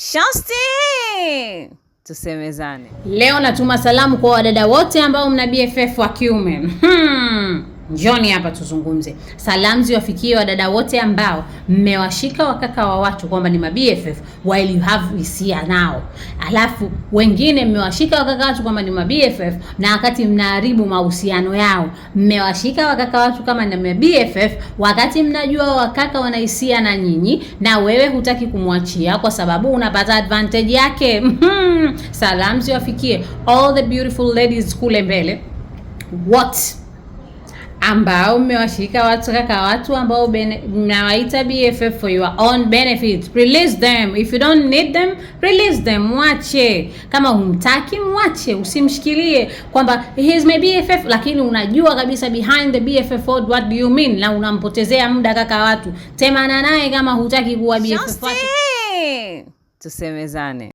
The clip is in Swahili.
Shosti! Tusemezane. Leo natuma salamu kwa wadada wote ambao mna BFF wa kiume. Njoni hapa tuzungumze. Salamu ziwafikie wadada wote ambao mmewashika wakaka wa watu kwamba ni BFF while you have hisia nao. Alafu wengine mmewashika wakaka watu kwamba ni BFF na wakati mnaharibu mahusiano yao. Mmewashika wakaka watu kama ni BFF wakati mnajua wakaka wana hisia na nyinyi na wewe hutaki kumwachia kwa sababu unapata advantage yake. Salamu ziwafikie all the beautiful ladies kule mbele. What? Ambao mmewashika watu kaka watu ambao mnawaita BFF for your own benefit. Release them. If you don't need them, release them. Mwache. Kama humtaki mwache, usimshikilie kwamba he is my BFF lakini unajua kabisa behind the BFF what do you mean, na unampotezea muda kaka watu. Temana naye kama hutaki kuwa BFF. Tusemezane.